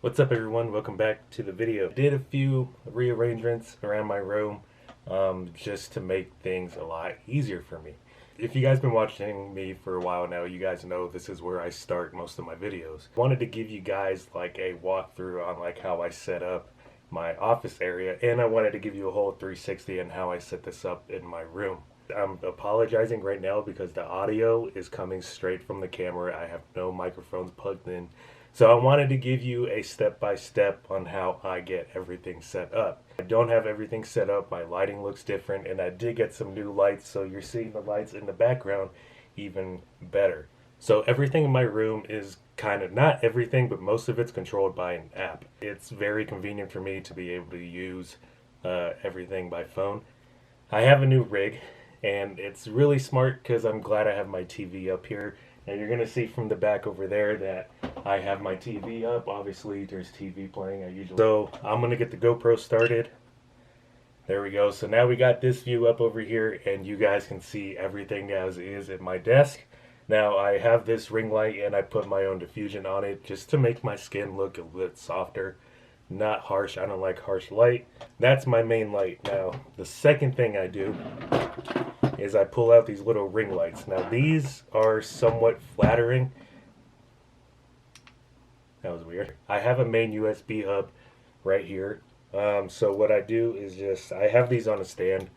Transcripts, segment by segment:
What's up everyone, welcome back to the video. I did a few rearrangements around my room just to make things a lot easier for me. If you guys been watching me for a while now, you guys know this is where I start most of my videos. I wanted to give you guys like a walkthrough on like how I set up my office area, and I wanted to give you a whole 360 on how I set this up in my room. I'm apologizing right now because the audio is coming straight from the camera. I have no microphones plugged in. So I wanted to give you a step-by-step on how I get everything set up. I don't have everything set up. My lighting looks different, and I did get some new lights, so you're seeing the lights in the background even better. So everything in my room is kind of, not everything, but most of it's controlled by an app. It's very convenient for me to be able to use everything by phone. I have a new rig, and it's really smart because I'm glad I have my TV up here. And you're going to see from the back over there that I have my TV up. Obviously, there's TV playing. So I'm going to get the GoPro started. There we go. So now we got this view up over here, and you guys can see everything as is at my desk. Now I have this ring light, and I put my own diffusion on it just to make my skin look a bit softer. Not harsh. I don't like harsh light. That's my main light. Now, the second thing I do is I pull out these little ring lights. Now, these are somewhat flattering. That was weird. I have a main USB hub right here. So what I do is I have these on a stand.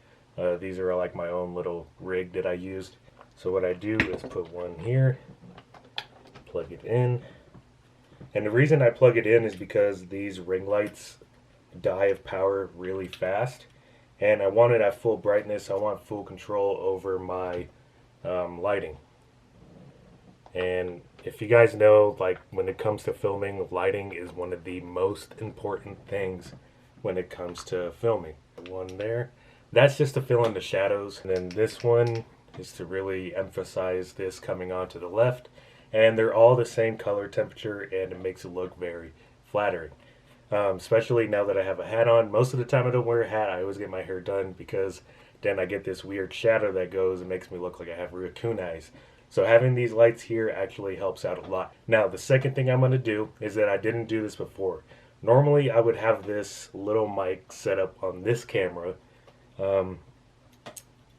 These are like my own little rig that I used. So what I do is put one here, plug it in. And the reason I plug it in is because these ring lights die of power really fast. And I want it at full brightness. I want full control over my lighting. And if you guys know, like when it comes to filming, lighting is one of the most important things when it comes to filming. One there, that's just to fill in the shadows. And then this one is to really emphasize this coming onto the left. And they're all the same color temperature, and it makes it look very flattering. Especially now that I have a hat on. Most of the time I don't wear a hat. I always get my hair done because then I get this weird shadow that goes and makes me look like I have raccoon eyes. So having these lights here actually helps out a lot. Now the second thing I'm going to do is that I didn't do this before. Normally I would have this little mic set up on this camera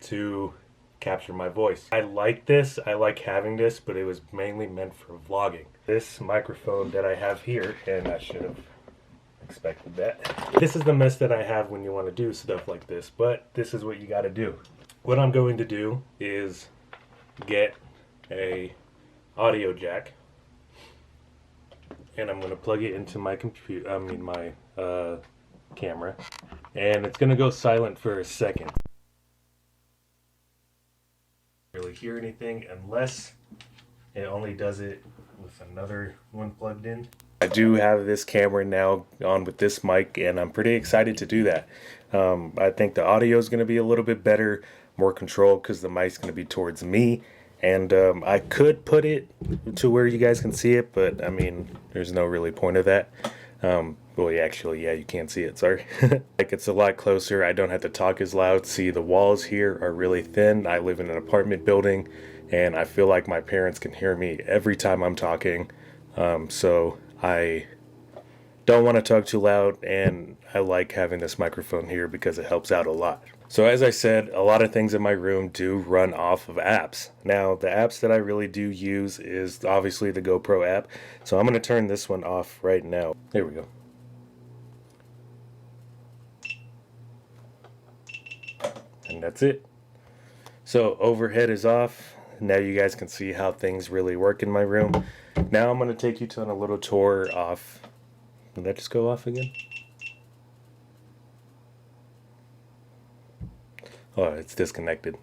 to capture my voice. I like this, I like having this, but it was mainly meant for vlogging. This microphone that I have here, and I should have expected that. This is the mess that I have when you want to do stuff like this, but this is what you got to do. What I'm going to do is get a audio jack, and I'm going to plug it into my computer, my camera, and it's going to go silent for a second. Really hear anything unless it only does it with another one plugged in. I do have this camera now on with this mic, and I'm pretty excited to do that. I think the audio is going to be a little bit better, more control, because the mic's going to be towards me. And I could put it to where you guys can see it, but I mean, there's no really point of that. Well, yeah, you can't see it, sorry. Like, it's a lot closer. I don't have to talk as loud. See, the walls here are really thin. I live in an apartment building, and I feel like my parents can hear me every time I'm talking. So I don't want to talk too loud, and I like having this microphone here because it helps out a lot. So as I said, a lot of things in my room do run off of apps. Now, the apps that I really do use is obviously the GoPro app. So I'm going to turn this one off right now. There we go. And that's it. So overhead is off. Now you guys can see how things really work in my room. Now I'm going to take you on a little tour off. Did that just go off again? Oh, it's disconnected.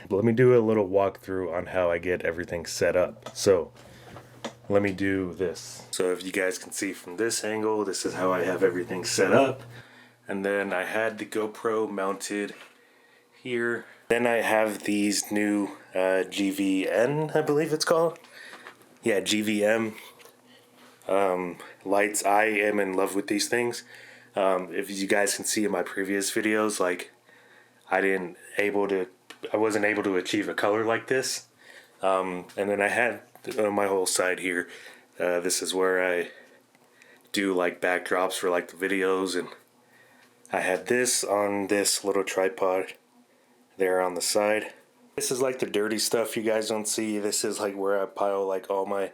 Let me do a little walkthrough on how I get everything set up. So let me do this. So if you guys can see from this angle, this is how I have everything set up. And then I had the GoPro mounted here. Then I have these new GVN, I believe it's called. Yeah, GVM lights. I am in love with these things. If you guys can see in my previous videos, like I wasn't able to achieve a color like this. And then I had my whole side here. This is where I do like backdrops for like the videos, and I had this on this little tripod there on the side. This is like the dirty stuff you guys don't see. This is like where I pile like all my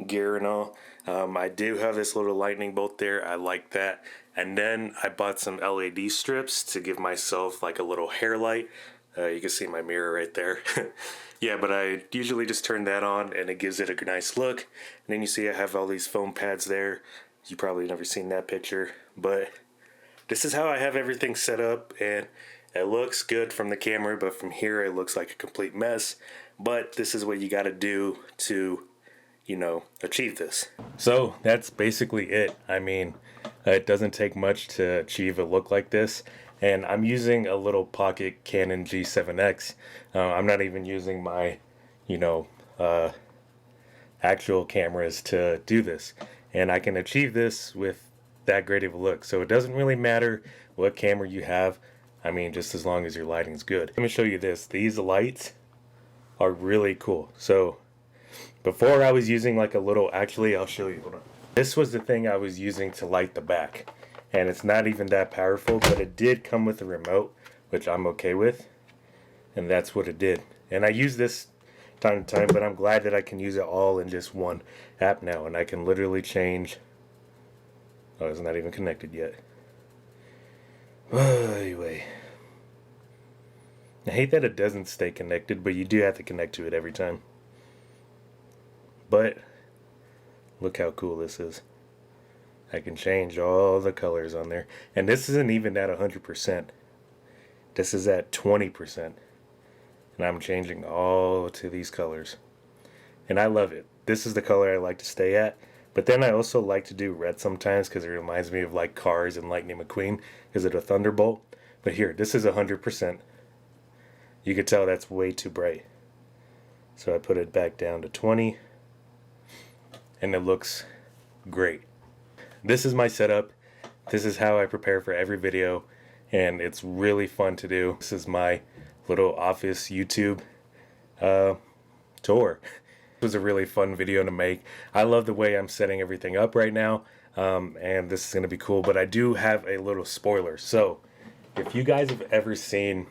gear and all. I do have this little lightning bolt there. I like that. And then I bought some LED strips to give myself like a little hair light. You can see my mirror right there. Yeah, but I usually just turn that on and it gives it a nice look. And then you see I have all these foam pads there. You probably never seen that picture, but this is how I have everything set up, and it looks good from the camera, but from here it looks like a complete mess. But this is what you got to do to, you know, achieve this. So that's basically it. I mean, it doesn't take much to achieve a look like this. And I'm using a little pocket Canon G7X. I'm not even using my, you know, actual cameras to do this. And I can achieve this with that great of a look. So it doesn't really matter what camera you have. I mean, just as long as your lighting's good. Let me show you this. These lights are really cool. So before I was using like a little, actually I'll show you. Hold on. This was the thing I was using to light the back. And it's not even that powerful, but it did come with a remote, which I'm okay with. And that's what it did. And I use this time to time, but I'm glad that I can use it all in just one app now. And I can literally change. Oh, it's not even connected yet. Anyway. I hate that it doesn't stay connected, but you do have to connect to it every time. But look how cool this is. I can change all the colors on there. And this isn't even at 100%. This is at 20%. And I'm changing all to these colors. And I love it. This is the color I like to stay at. But then I also like to do red sometimes because it reminds me of like Cars and Lightning McQueen because of the Thunderbolt. But here, this is 100%. You can tell that's way too bright. So I put it back down to 20. And it looks great. This is my setup. This is how I prepare for every video, and it's really fun to do. This is my little office YouTube tour. It was a really fun video to make. I love the way I'm setting everything up right now, and this is going to be cool, but I do have a little spoiler. So if you guys have ever seen,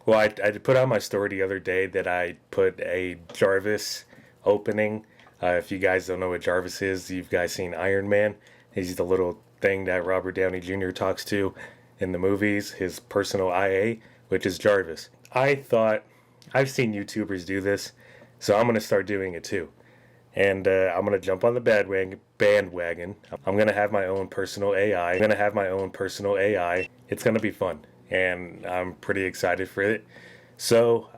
well, I put on my story the other day that I put a Jarvis opening. If you guys don't know what Jarvis is, you've guys seen Iron Man. He's the little thing that Robert Downey Jr. talks to in the movies, his personal IA, which is Jarvis. I thought, I've seen YouTubers do this, so I'm going to start doing it too. And I'm going to jump on the bandwagon. I'm going to have my own personal AI. It's going to be fun, and I'm pretty excited for it. So,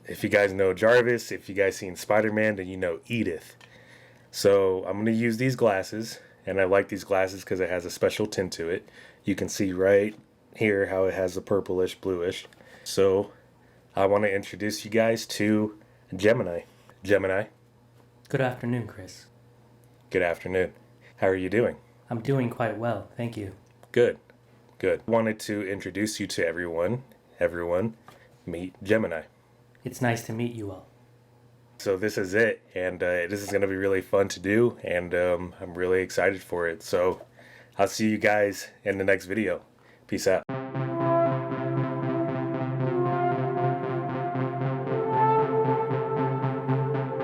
if you guys know Jarvis, if you guys seen Spider-Man, then you know Edith. So I'm going to use these glasses, and I like these glasses because it has a special tint to it. You can see right here how it has a purplish, bluish. So I want to introduce you guys to Gemini. Gemini. Good afternoon, Chris. Good afternoon. How are you doing? I'm doing quite well, thank you. Good. Good. Wanted to introduce you to everyone. Everyone, meet Gemini. It's nice to meet you all. So this is it, and this is going to be really fun to do, and I'm really excited for it. So I'll see you guys in the next video. Peace out.